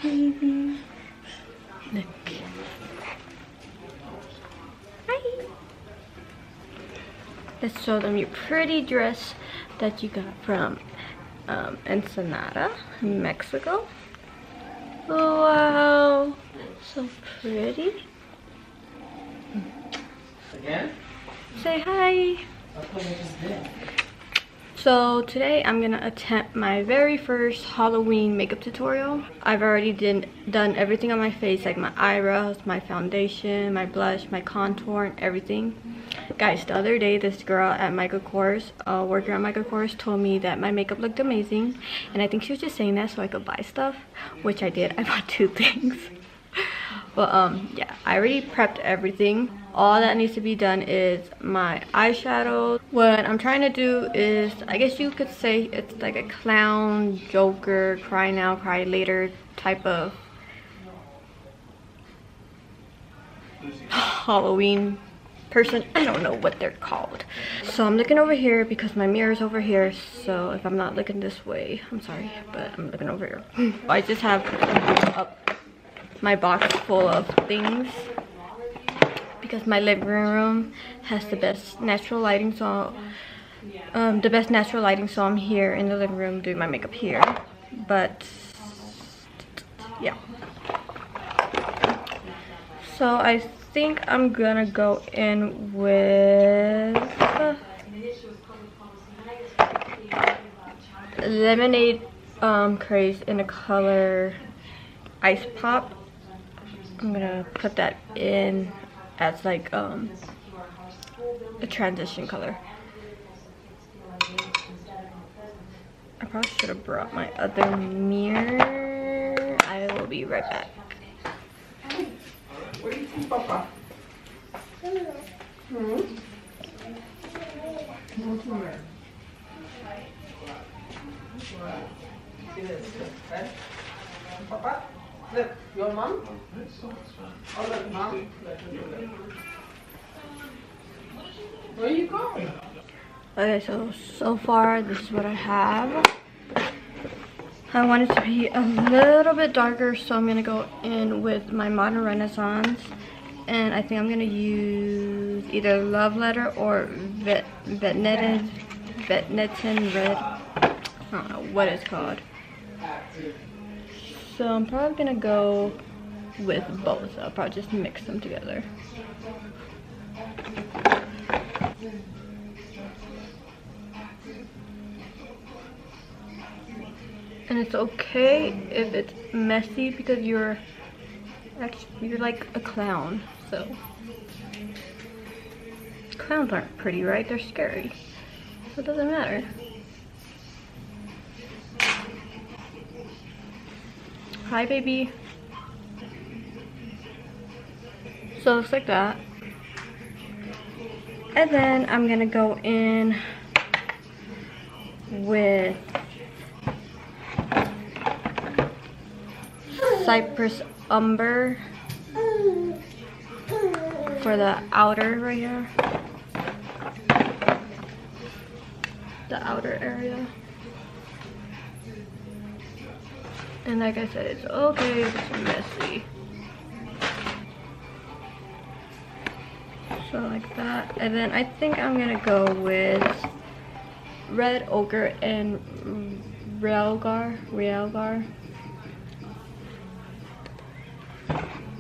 baby. Look. Hi. Let's show them your pretty dress that you got from Ensenada, Mexico. Wow, so pretty. Again? Say hi. So today I'm gonna attempt my very first Halloween makeup tutorial. I've already done everything on my face, like my eyebrows, my foundation, my blush, my contour, and everything. Guys, the other day this girl at Michael Kors, worker at Michael Kors, told me that my makeup looked amazing, and I think she was just saying that so I could buy stuff, which I did. I bought 2 things. But yeah, I already prepped everything. All that needs to be done is my eyeshadow. What I'm trying to do is, I guess you could say it's like a clown, Joker, cry now, cry later type of Halloween person. I don't know what they're called. So I'm looking over here because my mirror is over here. So if I'm not looking this way, I'm sorry, but I'm looking over here. I just have my box full of things because my living room has the best natural lighting, so I'm here in the living room doing my makeup here. But yeah, so I think I'm gonna go in with lemonade craze in the color Ice Pop. I'm gonna put that in as like a transition color. I probably should have brought my other mirror. I will be right back. What do you think, Papa? Papa? Look, your mom? Oh, look, mom. Where you going? Okay, so far this is what I have. I want it to be a little bit darker, so I'm gonna go in with my Modern Renaissance, and I think I'm gonna use either Love Letter or Vetnetten Red. I don't know what it's called. So I'm probably gonna go with both. I'll probably just mix them together. And it's okay if it's messy because you're like a clown. So clowns aren't pretty, right? They're scary. So it doesn't matter. Hi, baby. So it looks like that. And then I'm gonna go in with Cypress Umber for the outer right here. The outer area. And like I said, it's okay if it's messy. So like that. And then I think I'm gonna go with Red Ochre and Realgar.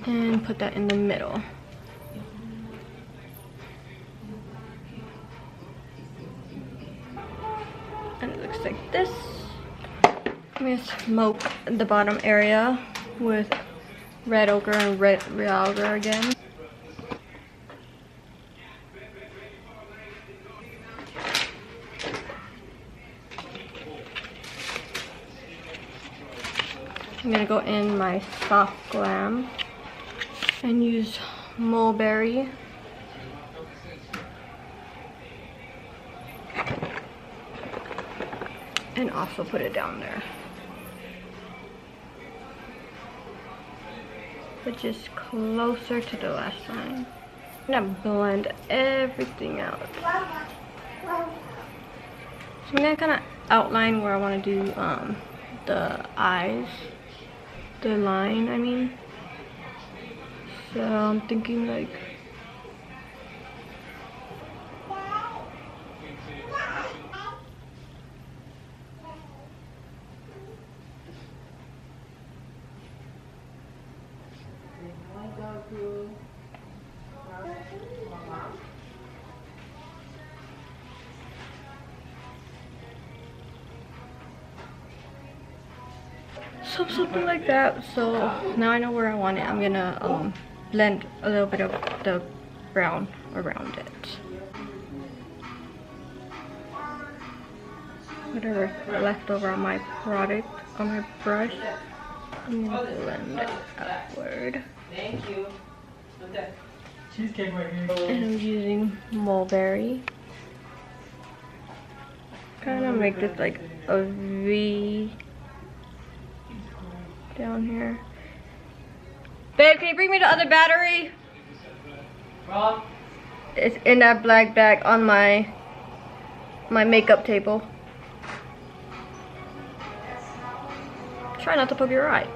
And put that in the middle. And it looks like this. I'm gonna smoke the bottom area with Red Ochre and Red Realgar again. I'm gonna go in my Soft Glam and use Mulberry. And also put it down there. But just closer to the lash line. I'm gonna blend everything out. So I'm gonna kind of outline where I want to do the eyes. the line, I mean. So I'm thinking like something like that. So now I know where I want it. I'm gonna blend a little bit of the brown around it. Whatever left over on my product, on my brush, I'm gonna blend it upward. Thank you. Okay. Cheesecake right here. And I'm using mulberry. Kind of make this like a V down here. Babe, can you bring me the other battery? Rob? It's in that black bag on my makeup table. Try not to poke your eye.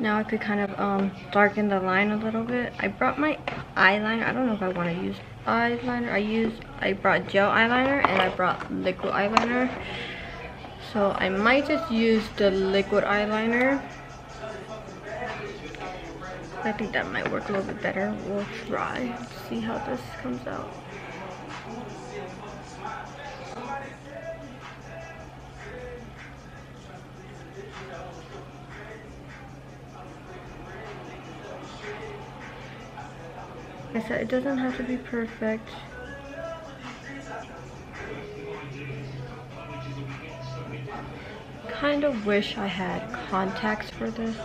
Now I could kind of darken the line a little bit. I brought my eyeliner. I don't know if I want to use eyeliner. I brought gel eyeliner and I brought liquid eyeliner. So I might just use the liquid eyeliner. I think that might work a little bit better. We'll try. Let's see how this comes out. Like I said, it doesn't have to be perfect. Kind of wish I had contacts for this.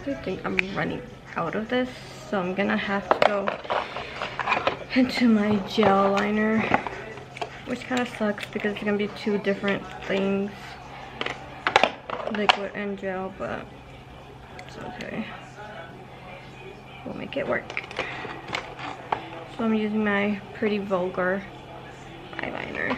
I think I'm running out of this, so I'm gonna have to go into my gel liner, which kind of sucks because it's gonna be two different things, liquid and gel, but it's okay. We'll make it work. So I'm using my Pretty Vulgar eyeliner.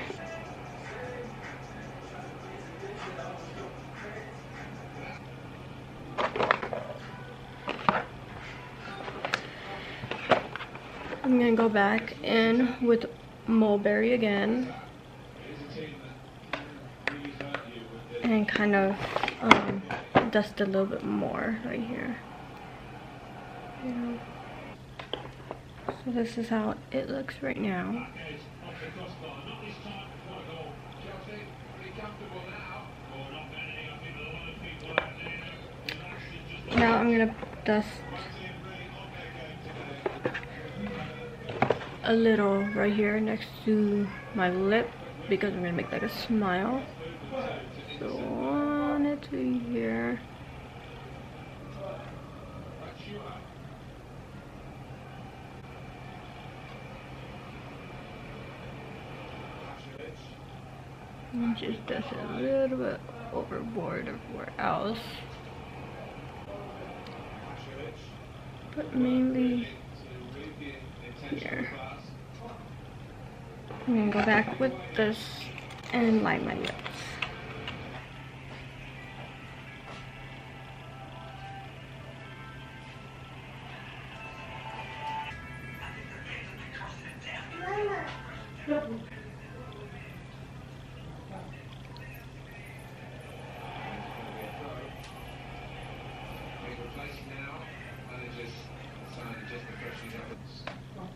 I'm gonna go back in with mulberry again and kind of dust a little bit more right here. Yeah. So this is how it looks right now. Now I'm gonna dust a little right here next to my lip because I'm gonna make like a smile. So on it to here. And just dust it a little bit overboard everywhere else. But mainly here. I'm gonna go back with this and line my lips.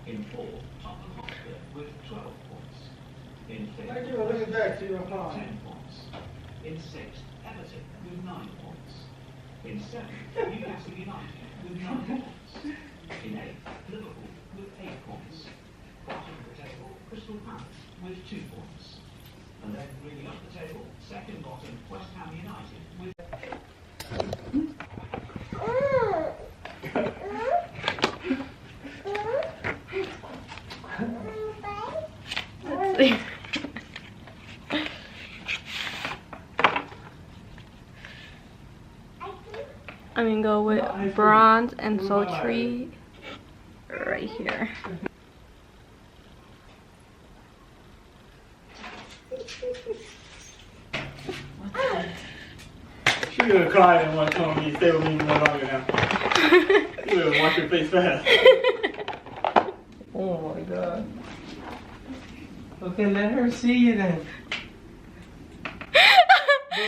In four, Tottenham Hotspur with 12 points. In Thank fifth, you. I'll look back to your 10 car. points. In sixth, Everton with 9 points. In seventh, Newcastle United with 9 points. In eighth, Liverpool with 8 points. Bottom of the table, Crystal Palace with 2 points. And then bringing up the table, second bottom, West Ham United with Actually. I'm gonna go with bronze and sultry right here. She's gonna cry and want to come with me. Stay with me no longer now. You better wash your face fast. Oh my god. Okay, let her see you then.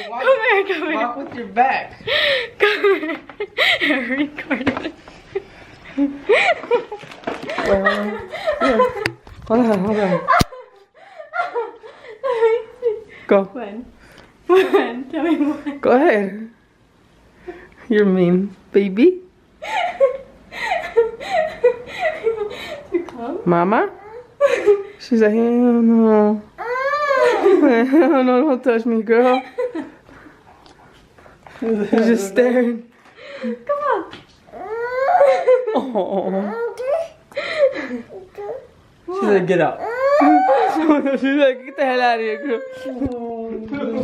Walk, Come here. walk with your back. Come here. You're recording. Wait. Hold on. Go. When? Tell me when. Go ahead. You're mean, baby. To come? Mama? She's like, hell no. Hell no, don't touch me, girl. She's just staring. Come on. Oh. She's like, get out. She's like, get the hell out of here, girl.